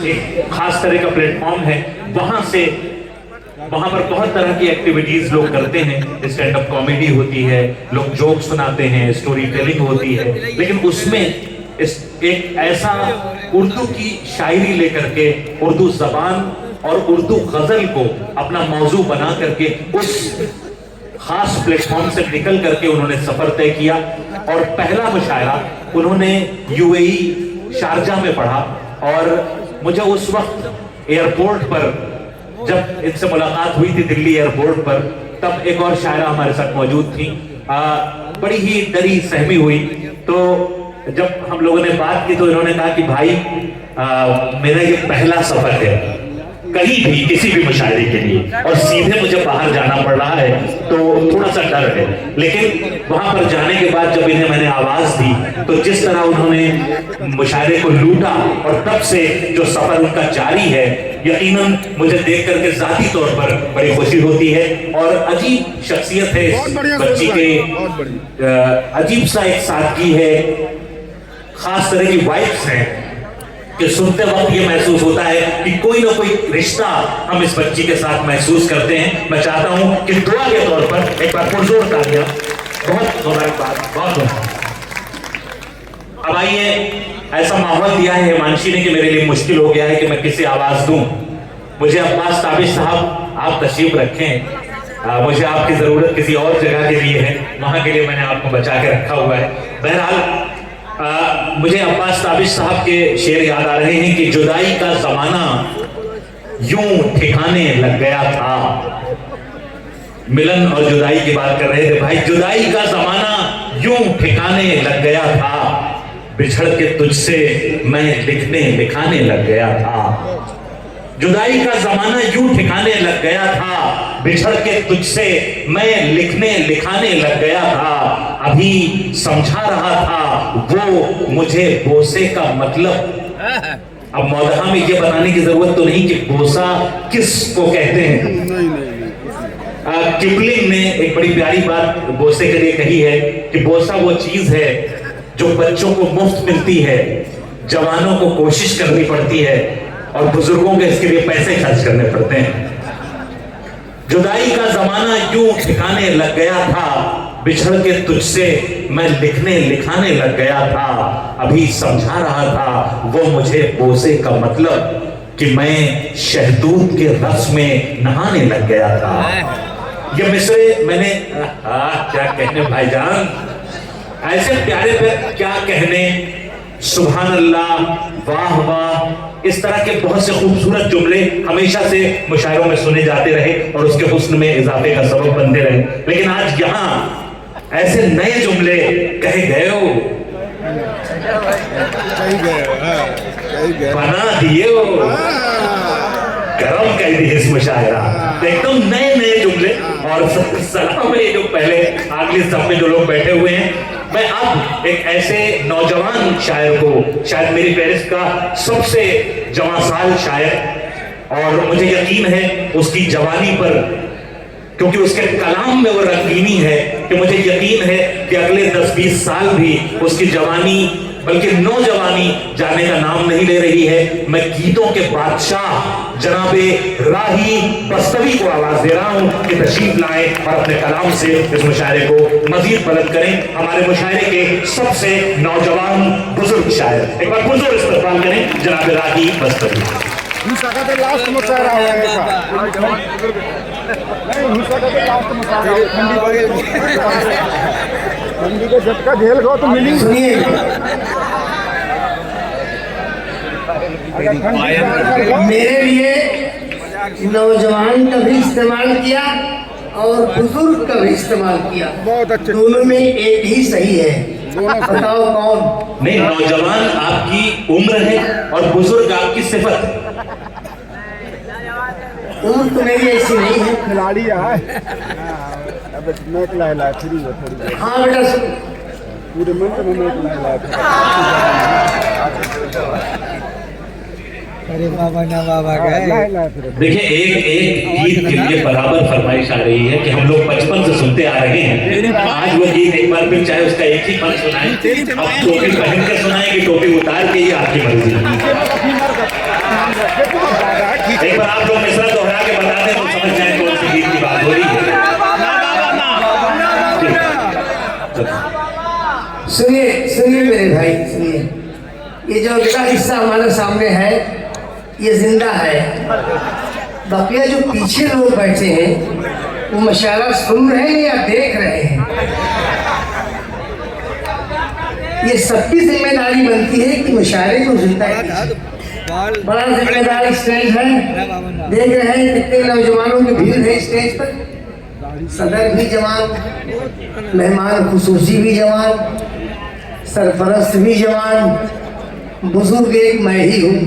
एक खास तरह का प्लेटफॉर्म है, वहां पर बहुत तरह की एक्टिविटीज लोग करते हैं। स्टैंड अप कॉमेडी होती है, लोग जोक सुनाते हैं, स्टोरी टेलिंग होती है, लेकिन उसमें एक ऐसा उर्दू की शायरी लेकर के उर्दू जबान और उर्दू गजल को अपना मौजू बना करके उस खास प्लेटफॉर्म से निकल करके उन्होंने सफर तय किया और पहला मुशायरा उन्होंने यूएई शारजा में पढ़ा। और मुझे उस वक्त एयरपोर्ट पर जब इनसे मुलाकात हुई थी दिल्ली एयरपोर्ट पर, तब एक और शायरा हमारे साथ मौजूद थी। बड़ी ही डरी सहमी हुई। तो जब हम लोगों ने बात की तो इन्होंने कहा कि भाई मेरा ये पहला सफर है कहीं भी किसी भी मुशायरे के लिए, और सीधे मुझे बाहर जाना पड़ रहा है, तो थोड़ा सा डर है। लेकिन वहां पर जाने के बाद जब इन्हें मैंने आवाज दी तो जिस तरह उन्होंने मुशायरे को लूटा और तब से जो सफर उनका जारी है, यकीनन मुझे देख करके जाती तौर पर बड़ी खुशी होती है। और अजीब शख्सियत है इस बच्ची के, अजीब सा एक सादगी है, खास तरह की वाइब्स हैं कि सुनते वक्त ये महसूस होता है कि कोई ना कोई रिश्ता हम इस बच्ची के साथ महसूस करते हैं। मैं चाहता हूं कि दुआ के तौर पर एक बार पुरजोर तालियां, बहुत मुबारकबाद, बहुत अब आइए, ऐसा माहौल दिया है हिमांशी ने कि मेरे लिए मुश्किल हो गया है कि मैं किसी आवाज दूं। मुझे अब्बास ताबिश साहब आप तशरीफ रखें, मुझे आपकी जरूरत किसी और जगह के लिए है, वहां के लिए मैंने आपको बचा के रखा हुआ है। बहरहाल मुझे अब्बास ताबिश साहब के शेर याद आ रहे हैं कि जुदाई का जमाना यूं ठिकाने लग गया था। मिलन और जुदाई की बात कर रहे थे भाई। जुदाई का जमाना यूं ठिकाने लग गया था, बिछड़ के तुझसे मैं लिखने लिखाने लग गया था। जुदाई का जमाना यूं ठिकाने लग गया था, बिछड़ के तुझसे मैं लिखने लिखाने लग गया था। अभी समझा रहा था वो मुझे बोसे का मतलब। अब मौदहा में ये बताने की जरूरत तो नहीं कि बोसा किस को कहते हैं। किपलिंग ने एक बड़ी प्यारी बात बोसे के लिए कही है कि बोसा वो चीज है जो बच्चों को मुफ्त मिलती है, जवानों को कोशिश करनी पड़ती है और बुजुर्गों के इसके लिए पैसे खर्च करने पड़ते हैं। जुदाई का जमाना यूं ठिकाने लग गया था, बिछड़ के तुझसे मैं लिखने लिखाने लग गया था। अभी समझा रहा था वो मुझे बोसे का मतलब कि मैं शहतूत के रस में नहाने लग गया था। ये मिसरे मैंने क्या कहने भाईजान, ऐसे प्यारे पे क्या कहने। सुभान अल्लाह, वाह वाह, इस तरह के बहुत से खूबसूरत जुमले हमेशा से मुशायरों में सुने जाते रहे और उसके हुस्न में इजाफे का सबब बनते रहे। लेकिन आज यहाँ ऐसे नए जुमले कहे गए हो, बना दिए हो, गरम कर दिए इस मुशायरा, एकदम नए नए जुमले। और सलाम है जो पहले आखिरी सब में जो लोग बैठे हुए हैं, मैं अब एक ऐसे नौजवान शायर को, शायद मेरी पेरिस का सबसे जवासाल शायर, और मुझे यकीन है उसकी जवानी पर, क्योंकि उसके कलाम में वो रंगीनी है, कि मुझे यकीन है कि अगले 10-20 साल भी उसकी जवानी बल्कि नौजवानी जाने का नाम नहीं ले रही है। मैं गीतों के बादशाह जनाबे राही बस्तवी को आवाज दे रहा हूं कि तशरीफ लाएं और अपने कलाम से इस मुशायरे को मजीद बुलंद करें। हमारे मुशायरे के सबसे नौजवान बुजुर्ग शायर, एक बार बुजुर्ग इस्तेमाल करें जनाबे राही बस्तवी। लास्ट मुशायरा ठंडी का झटका झेल गो तो मिली। सुनिए, मेरे लिए नौजवान का भी इस्तेमाल किया और बुजुर्ग का भी इस्तेमाल किया, बहुत अच्छे, दोनों में एक ही सही है। बताओ कौन? नहीं, नौजवान आपकी उम्र है और बुजुर्ग आपकी सिफत है। उम्र तो मेरी ऐसी नहीं है। खिलाड़ी है अब मैच ला फ्री है थोड़ी। हाँ बेटा, पूरे मंथ में मैच ला। अरे बाबा ना बाबा गए। देखिए, एक गीत के लिए बराबर फरमाइश आ रही है कि हम लोग बचपन से सुनते आ रहे हैं। आज वो गीत एक बार फिर चाहे उसका एक ही पल सुनाए, अब टोपी पहन के सुनाए कि टोपी उतार के, ही आपकी मर्जी। एक बार आप लोग मिसरा दोहरा के बता दें तो समझ जाए कौन सी गीत की बात हो रही है। सुनिए सुनिए मेरे भाई सुनिए, ये जो अगला हिस्सा हमारे सामने है ये जिंदा है। बकिया जो पीछे लोग बैठे हैं वो मशाला सुन रहे हैं या देख रहे हैं। ये सबकी जिम्मेदारी बनती है कि मुशायरे को जिंदा कीजिए। बड़ा जिम्मेदार स्टेज है, देख रहे हैं कितने नौजवानों की भीड़ है स्टेज पर। सदर भी जवान, मेहमान खुसूसी भी जवान, सरपरस्त भी जवान, बुजुर्ग एक मैं ही हूँ।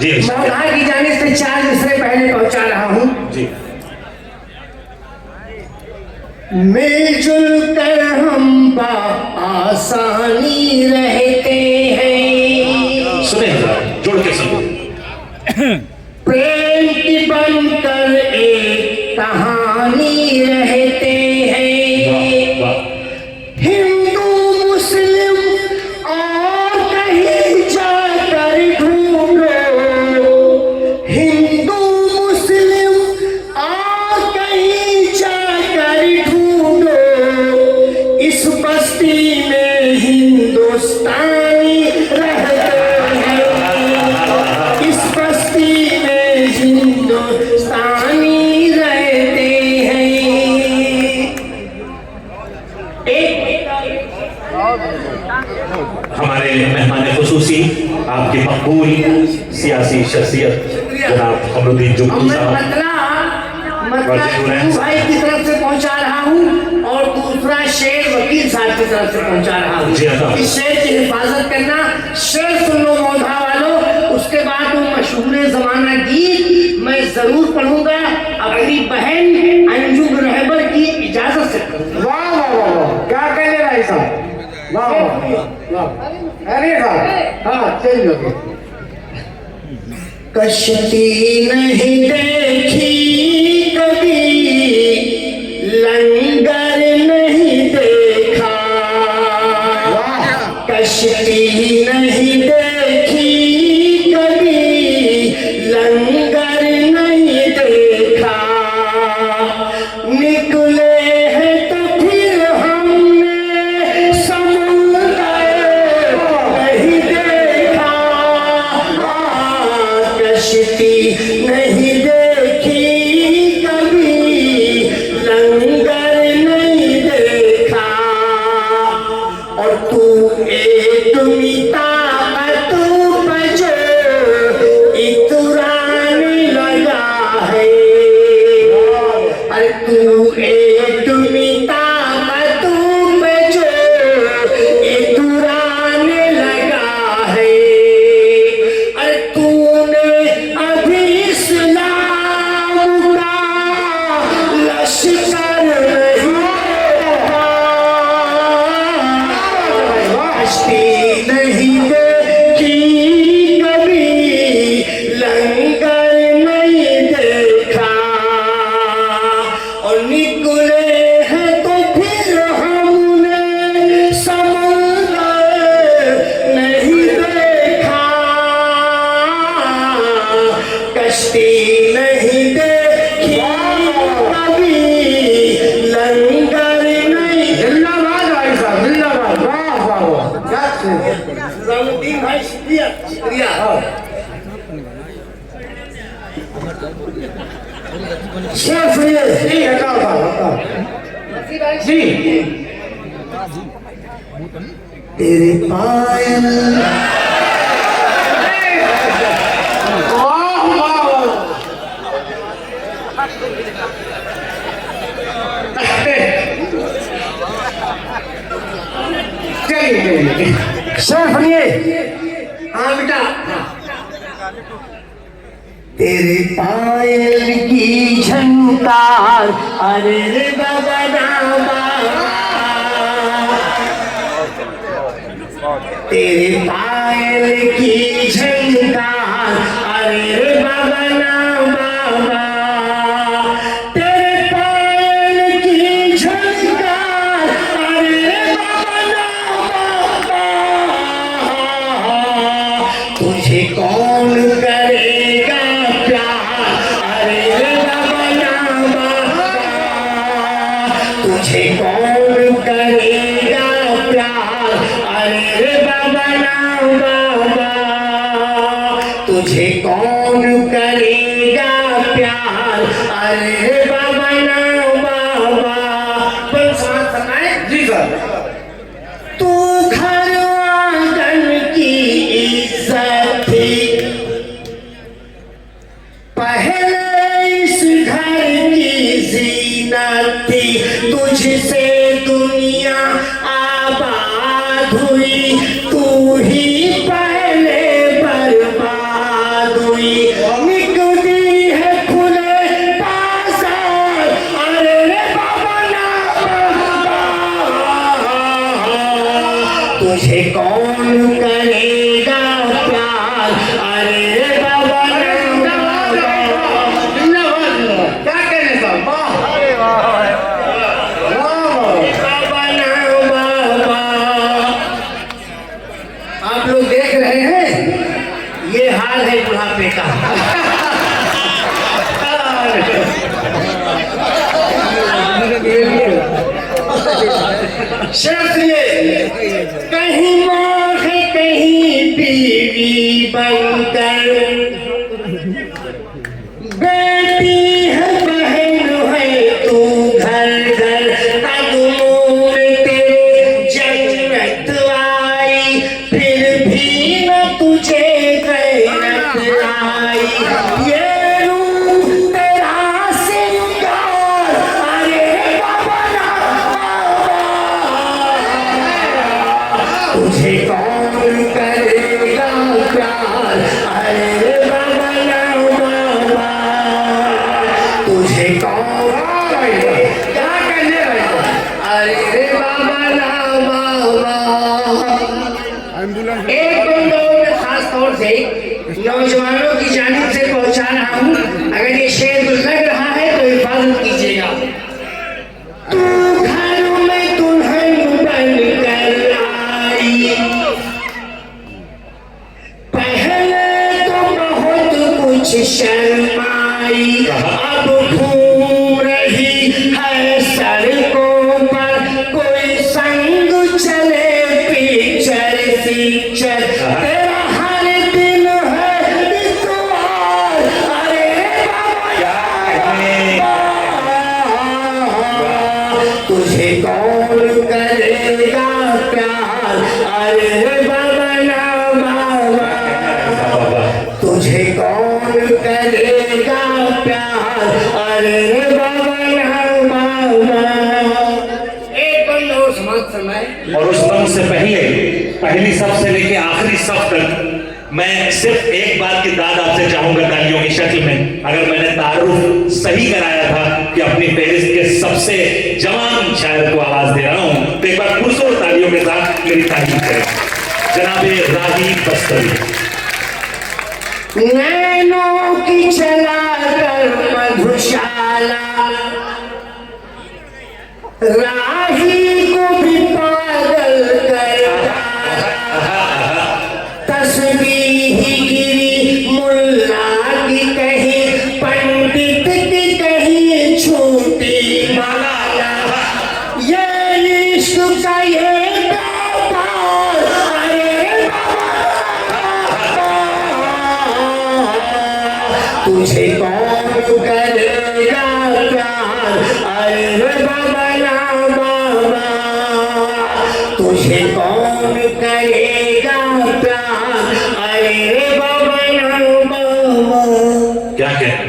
मौला की जाने से 4 मिसरे पहले पहुंचा रहा हूँ जी। मिलजुल कर हम आसानी रहते हैं, सुने जुड़ के सुनो। प्रेम की बनकर एक कहानी रहते हैं। वाह, हिंदू मुस्लिम और कहीं जाकर ढूंढो, हिंदू मुस्लिम और कहीं जाकर ढूंढो, इस बस्ती में हिंदुस्तानी रहते हैं, इस बस्ती में हिंदुस्तानी रहते हैं। हमारे मेहमान खुसूसी आपकी मकबूल सियासी शख्सियत जनाब कमरुद्दीन जुब्बू साहब भाई की तरफ से पहुंचा रहा हूँ और दूसरा शेर वकील साहब की तरफ से पहुंचा रहा हूँ। जी हाँ। इस शेर की हिफाजत करना। शेर सुन लो मौधा वालों, उसके बाद वो मशहूर जमाना गीत मैं जरूर पढ़ूंगा अपनी बहन अंजुम रहबर की इजाजत से। वाह वाह वाह वाह, क्या कहने भाई साहब, वाह वाह वाह। अरे वाह, हाँ चल लो। कश्ती नहीं देखी कभी, लंगर नहीं देखा, कश्ती नहीं देखी कभी, लंगर नहीं देखा, निकले हैं तो फिर हमने समुद्र नहीं देखा, कश्ती नहीं देखी कभी, लंगर नहीं देखा, और तू एक ताकत बजो इतराने लगा है, अरे तू एक ताकत बजो इतराने लगा है, अरे तूने अभी इस्लाम का लश्कर नहीं देखा, कश्ती नहीं देखी कभी, लंगर नहीं देखा, और निकले हैं तो फिर हमने समुद्र नहीं देखा, कश्ती नहीं देखी कभी, लंगर नहीं। जिंदाबाद भाई साहब, जिंदाबाद। वाह वाह वाह, क्या निजामुद्दीन भाई, शुक्रिया शुक्रिया। शेर सुनिए जी, हटाओ हटाओ जी। तेरे पायल वाह वाह, चलिए शेर सुनिए। हाँ बेटा, तेरे पायल की झंकार, अरे रे बाबा रामा, तेरे पायल की झंकार, अरे रे बाबा रामा, तेरे पायल की झंकार, अरे रे बाबा रामा, तुझे कौन करेगा प्यार, अरे बाबा ना बाबा, तुझे कौन करेगा प्यार, अरे बाबा ना बाबा, तुझे कौन करेगा प्यार, अरे बाबा ना बाबा। पर साथ सुनाए जी सर। तू घर आंगन की इज्जत थी, पहले इस घर की जीनत थी, तुझसे दुनिया आबाद हुई, तू ही पहले बर्बाद हुई। निकली है खुले बाजार, अरे बाबा ना बाबा, तुझे कौन करेगा प्यार, अरे बाबा ना बाबा। क्या कहने का बाबा ना बाबा। आप लोग देख रहे हैं, ये हाल है बुढ़ापे का। शर्त ये, कहीं माँ है कहीं बीवी बनकर, बेटी है बहन है तू घर घर, कदमों में तेरे जन्नत आई, फिर भी न तुझे गैरत आई। ये रूह तेरा सिंगार, अरे बाबा ना बाबा, तुझे कौन करेगा प्यार, अरे बाबा ना बाबा, तुझे कौन क्या करने लगा, अरे बाबा ना बाबा। एम्बुलेंस एक बंदों में खास तौर से नौजवानों की जानिब से पहुंचा रहा हूं, अगर ये शेर लग रहा है तो हिफाजत कीजिएगा। तू घर में दुल्हन बनकर आई, पहले तो बहुत कुछ शर्माई, अब घूम रही है सड़कों पर, कोई संग चले पिक्चर पिक्चर, तेरा हर दिन है इतवार, अरे बाबा, तुझे कौन करेगा प्यार, अरे बाबा ना बाबा, तुझे कौन करेगा प्यार, अरे बाबा ना बाबा। एक बंद और समाज समय। और उस दम से पहली सफ से लेके आखिरी सफ तक मैं सिर्फ एक बात की दाद आपसे चाहूंगा तालियों की शक्ल में। अगर मैंने तारुफ सही कराया था कि अपनी फेहरिस्त के सबसे जवान शायर को आवाज दे रहा हूं, तो एक बार पुरजोर तालियों के साथ मेरी तारीफ करें जनाबे राही बस्तरी। नैनों की चला कर मधुशाला, राही को भी पागल कर डाला, तस्बीह गिरी मुल्ला की कहीं, पंडित की कहीं छूटी माला, ये इश्क का ये व्यापार, अरे तुझे कौन करेगा प्यार, अरे बाबा ना बाबा, तुझे कौन करेगा प्यार, अरे बाबा ना बाबा। क्या कहना